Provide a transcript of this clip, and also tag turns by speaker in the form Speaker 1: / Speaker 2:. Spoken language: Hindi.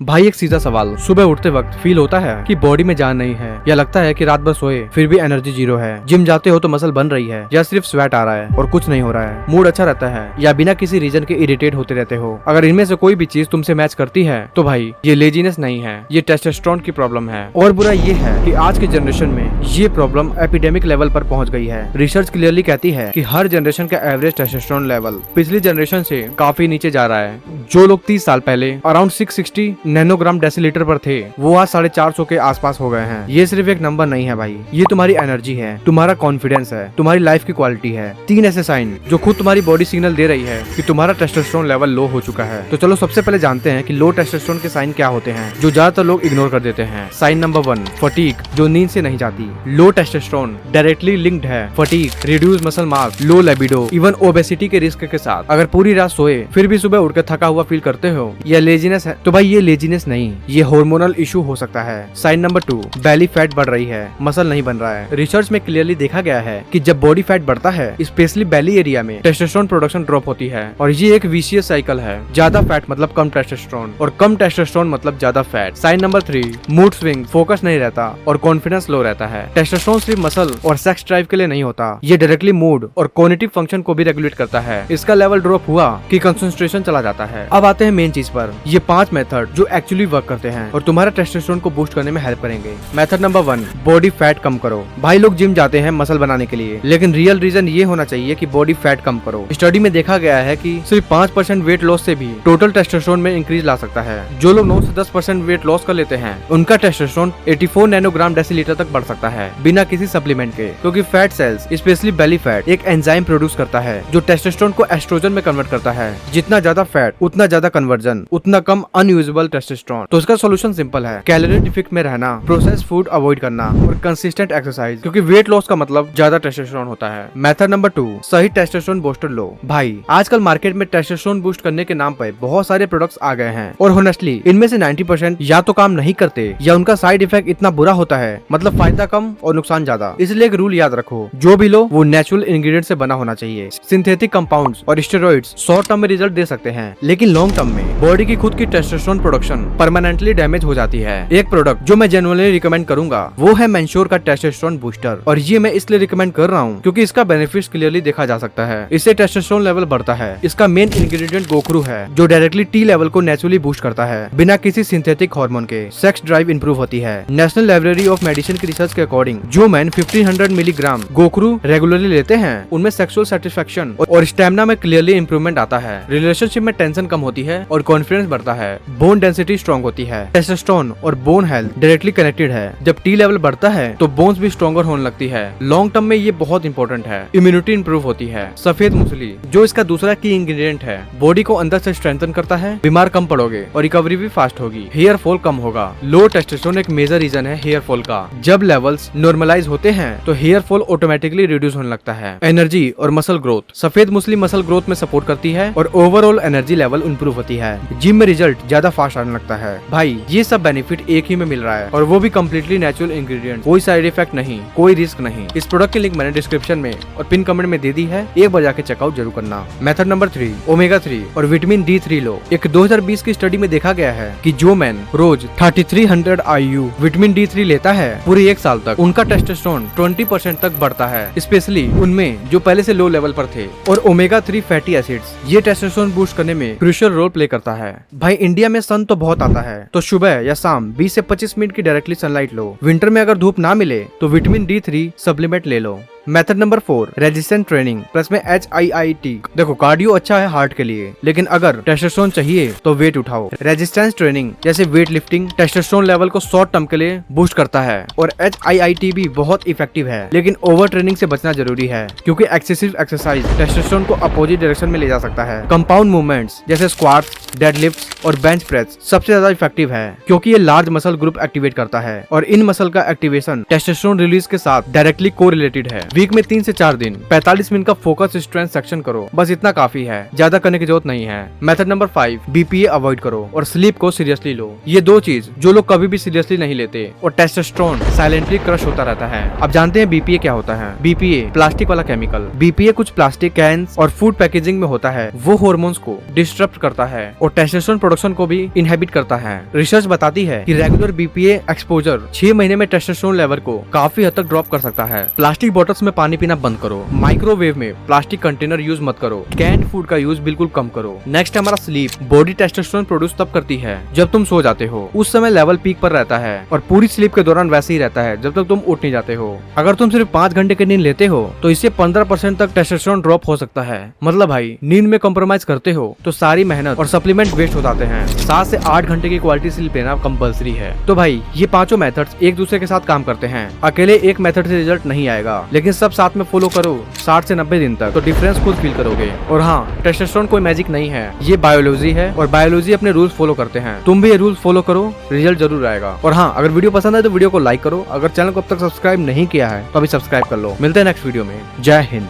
Speaker 1: भाई एक सीधा सवाल, सुबह उठते वक्त फील होता है कि बॉडी में जान नहीं है, या लगता है कि रात भर सोए फिर भी एनर्जी जीरो है? जिम जाते हो तो मसल बन रही है, या सिर्फ स्वेट आ रहा है और कुछ नहीं हो रहा है? मूड अच्छा रहता है या बिना किसी रीजन के इरिटेट होते रहते हो? अगर इनमें से कोई भी चीज तुमसे मैच करती है तो भाई ये लेजीनेस नहीं है, ये टेस्टोस्टेरोन की प्रॉब्लम है। और बुरा ये है कि आज के जनरेशन में ये प्रॉब्लम एपिडेमिक लेवल पर पहुंच गई है। रिसर्च क्लियरली कहती है कि हर जनरेशन का एवरेज टेस्टोस्टेरोन लेवल पिछली जनरेशन से काफी नीचे जा रहा है। जो लोग 30 साल पहले अराउंड 660 नैनोग्राम डेसीलीटर पर थे, वो आज 450 के आसपास हो गए हैं। ये सिर्फ एक नंबर नहीं है भाई, ये तुम्हारी एनर्जी है, तुम्हारा कॉन्फिडेंस है, तुम्हारी लाइफ की क्वालिटी है। 3 ऐसे साइन जो खुद तुम्हारी बॉडी सिग्नल दे रही है कि तुम्हारा टेस्टोस्टेरोन लेवल लो हो चुका है। तो चलो सबसे पहले जानते हैं कि लो टेस्टोस्टेरोन के साइन क्या होते हैं, जो ज्यादातर लोग इग्नोर कर देते हैं। साइन नंबर 1, फटीग, जो नींद से नहीं जाती। लो टेस्टोस्टेरोन डायरेक्टली लिंक्ड है fatigue, reduce muscle mass, low libido, even obesity के रिस्क के साथ। अगर पूरी रात सोए फिर भी सुबह उठकर थका हुआ फील करते हो, या लेजीनेस है, तो भाई ये लेजीनेस नहीं, ये हार्मोनल इशू हो सकता है। साइन नंबर 2, बेली फैट बढ़ रही है, मसल नहीं बन रहा है। रिसर्च में क्लियरली देखा गया है कि जब बॉडी फैट बढ़ता है, स्पेशली बेली एरिया में, टेस्टोस्टेरोन प्रोडक्शन ड्रॉप होती है, और ये एक विशियस साइकिल है। ज्यादा फैट मतलब कम टेस्टोस्टेरोन, और कम टेस्टोस्टेरोन मतलब ज्यादा fat. Sign number 3, mood swing, focus नहीं रहता और कॉन्फिडेंस लो रहता है। टेस्टोस्टेरोन सिर्फ मसल और सेक्स ड्राइव के लिए नहीं होता, ये डायरेक्टली मूड और कॉग्निटिव फंक्शन को भी रेगुलेट करता है। इसका लेवल ड्रॉप हुआ कि कंसंट्रेशन चला जाता है। अब आते हैं मेन चीज पर, ये 5 मेथड जो एक्चुअली वर्क करते हैं और तुम्हारा टेस्टोस्टेरोन को बूस्ट करने में हेल्प करेंगे। मेथड नंबर 1, बॉडी फैट कम करो। भाई लोग जिम जाते हैं मसल बनाने के लिए, लेकिन रियल रीजन ये होना चाहिए कि बॉडी फैट कम करो। स्टडी में देखा गया है कि सिर्फ 5% वेट लॉस से भी टोटल टेस्टोस्टेरोन में इंक्रीज ला सकता है। जो लोग 9 से 10% वेट लॉस कर लेते हैं, उनका टेस्टोस्टेरोन 84 नैनोग्राम डेसीलीटर तक बढ़ सकता है बिना किसी सप्लीमेंट के, क्योंकि fat cells specially belly fat एक एंजाइम प्रोड्यूस करता है जो टेस्टोस्टेरोन को एस्ट्रोजन में कन्वर्ट करता है। जितना ज्यादा फैट उतना ज्यादा कन्वर्जन, उतना कम अनयूजेबल टेस्टोस्टेरोन। तो इसका सोल्यूशन सिंपल है, कैलोरी डिफिक्ट में रहना, प्रोसेस्ड फूड अवॉइड करना और कंसिस्टेंट एक्सरसाइज, क्योंकि वेट लॉस का मतलब ज्यादा टेस्टोस्टेरोन होता है। मेथड नंबर 2, सही टेस्टोस्टेरोन बूस्टर लो। भाई आजकल मार्केट में टेस्टोस्टेरोन बूस्ट करने के नाम पे बहुत सारे प्रोडक्ट्स आ गए हैं, और होनेस्टली इनमें से 90% या तो काम नहीं करते या उनका साइड इफेक्ट इतना बुरा होता है, मतलब फायदा कम और नुकसान ज्यादा। इसलिए एक रूल याद रखो, जो भी लो वो नेचुरल इंग्रेडिएंट से बना होना चाहिए। सिंथेटिक कंपाउंड्स और स्टेरॉइड्स शॉर्ट टर्म में रिजल्ट दे सकते हैं, लेकिन लॉन्ग टर्म में बॉडी की खुद की टेस्टोस्टेरोन प्रोडक्शन परमानेंटली डैमेज हो जाती है। एक प्रोडक्ट जो मैं जेन्युइनली रिकमेंड करूंगा वो है मेंश्योर का टेस्टोस्टेरोन बूस्टर, और ये मैं इसलिए रिकमेंड कर रहा हूँ क्योंकि इसका बेनिफिट्स क्लियरली देखा जा सकता है। इससे टेस्टोस्टेरोन लेवल बढ़ता है। इसका मेन इंग्रेडिएंट गोखरू है, जो डायरेक्टली टी लेवल को नेचुरली बूस्ट करता है बिना किसी सिंथेटिक हार्मोन के। सेक्स ड्राइव इंप्रूव होती है। नेशनल लाइब्रेरी ऑफ मेडिसिन की रिसर्च के अकॉर्डिंग जो मैन 1500 मिलीग्राम गोखरू रेगुलरली लेते हैं, उनमें सेक्सुअल सेटिस्फेक्शन और स्टेमिना में क्लियरली इंप्रूवमेंट आता है। रिलेशनशिप में टेंशन कम होती है और कॉन्फिडेंस बढ़ता है। बोन डेंसिटी स्ट्रॉन्ग होती है। टेस्टोस्टेरोन और बोन हेल्थ डायरेक्टली कनेक्टेड है। जब टी लेवल बढ़ता है तो बोन्स भी स्ट्रॉन्गर होने लगती है। लॉन्ग टर्म में ये बहुत इंपॉर्टेंट है। इम्यूनिटी इंप्रूव होती है। सफेद मूसली जो इसका दूसरा की इंग्रेडिएंट है, बॉडी को अंदर से स्ट्रेंथन करता है। बीमार कम पड़ोगे और रिकवरी भी फास्ट होगी। हेयर फॉल कम होगा। लो टेस्टोस्टेरोन एक मेजर रीजन है हेयर फॉल का। जब लेवल्स नॉर्मलाइज होते हैं तो हेयर फॉल ऑटोमेटिकली रिड्यूस होने लगता है। एनर्जी और मसल ग्रोथ, सफेद मूसली मसल ग्रोथ में सपोर्ट करती है और ओवरऑल एनर्जी लेवल इंप्रूव होती है। जिम में रिजल्ट ज्यादा फास्ट आने लगता है। भाई ये सब बेनिफिट एक ही में मिल रहा है, और वो भी कम्प्लीटली नेचुरल इंग्रेडिएंट, कोई साइड इफेक्ट नहीं, कोई रिस्क नहीं। इस प्रोडक्ट की लिंक मैंने डिस्क्रिप्शन में और पिन कमेंट में दे दी है, एक बार जाके चेकआउट जरूर करना। मेथड नंबर 3, ओमेगा 3 और विटामिन D3 लो। एक 2020 की स्टडी में देखा गया है कि जो मैन रोज 3300 IU विटामिन D3 लेता है पूरे 1 साल तक, उनका टेस्टोस्टेरोन 20% तक बढ़ता है, स्पेशली उनमें जो पहले से लो लेवल पर थे। और ओमेगा 3 फैटी एसिड्स ये टेस्टोस्टेरोन बूस्ट करने में क्रूशियल रोल प्ले करता है। भाई इंडिया में सन तो बहुत आता है, तो सुबह या शाम 20 से 25 मिनट की डायरेक्टली सनलाइट लो। विंटर में अगर धूप ना मिले तो विटामिन D3 सप्लीमेंट ले लो। Method number 4, resistant training plus में HIIT। देखो कार्डियो अच्छा है हार्ट के लिए, लेकिन अगर टेस्टोस्टेरोन चाहिए तो वेट उठाओ। रेजिस्टेंस ट्रेनिंग जैसे वेट लिफ्टिंग टेस्टोस्टेरोन लेवल को शॉर्ट टर्म के लिए बूस्ट करता है, और HIIT भी बहुत इफेक्टिव है, लेकिन ओवर ट्रेनिंग से बचना जरूरी है, क्योंकि एक्सेसिव एक्सरसाइज टेस्टोस्टेरोन को अपोजिट डायरेक्शन में ले जा सकता है। कंपाउंड मूवमेंट्स जैसे स्क्वाट्स, डेडलिफ्ट और बेंच प्रेस सबसे ज्यादा इफेक्टिव है, क्योंकि ये लार्ज मसल ग्रुप एक्टिवेट करता है, और इन मसल का एक्टिवेशन टेस्टोस्टेरोन रिलीज के साथ डायरेक्टली कोरिलेटेड है। वीक में 3 से 4 दिन 45 मिनट का फोकस स्ट्रेंथ सेक्शन करो, बस इतना काफी है, ज्यादा करने की जरूरत नहीं है। मेथड नंबर 5, बीपीए अवॉइड करो और स्लीप को सीरियसली लो। ये दो चीज जो लोग कभी भी सीरियसली नहीं लेते, और टेस्टोस्टेरोन साइलेंटली क्रश होता रहता है। अब जानते हैं बीपीए क्या होता है। बीपीए प्लास्टिक वाला केमिकल। बीपीए कुछ प्लास्टिक कैंस और फूड पैकेजिंग में होता है। वो हार्मोन्स को डिस्टर्ब करता है और टेस्टोस्टेरोन प्रोडक्शन को भी इनहिबिट करता है। रिसर्च बताती है कि रेगुलर बीपीए एक्सपोजर 6 महीने में टेस्टोस्टेरोन लेवल को काफी हद तक ड्रॉप कर सकता है। प्लास्टिक बॉटल्स में पानी पीना बंद करो। माइक्रोवेव में प्लास्टिक कंटेनर यूज मत करो। कैंड फूड का यूज बिल्कुल कम करो। नेक्स्ट हमारा स्लीप। बॉडी टेस्टोस्टेरोन प्रोड्यूस तब करती है जब तुम सो जाते हो। उस समय लेवल पीक पर रहता है और पूरी स्लीप के दौरान वैसे ही रहता है जब तक तुम उठ नहीं जाते हो। अगर तुम सिर्फ 5 घंटे की नींद लेते हो तो इससे 15% तक टेस्टोस्टेरोन ड्रॉप हो सकता है। मतलब भाई, नींद में कॉम्प्रोमाइज करते हो तो सारी मेहनत और सप्लीमेंट वेस्ट हो जाते हैं। 7 से 8 घंटे की क्वालिटी स्लीप लेना कंपल्सरी है। तो भाई, ये पांचों मेथड्स एक दूसरे के साथ काम करते हैं। अकेले एक मेथड से रिजल्ट नहीं आएगा, लेकिन सब साथ में फॉलो करो 60 से 90 दिन तक, तो डिफरेंस खुद फील करोगे। और हाँ, टेस्टोस्टेरोन कोई मैजिक नहीं है, ये बायोलॉजी है और बायोलॉजी अपने रूल्स फॉलो करते हैं। तुम भी ये रूल्स फॉलो करो, रिजल्ट जरूर आएगा। और हाँ, अगर वीडियो पसंद है तो वीडियो को लाइक करो। अगर चैनल को अब तक सब्सक्राइब नहीं किया है तो अभी सब्सक्राइब कर लो। मिलते हैं नेक्स्ट वीडियो में। जय हिंद।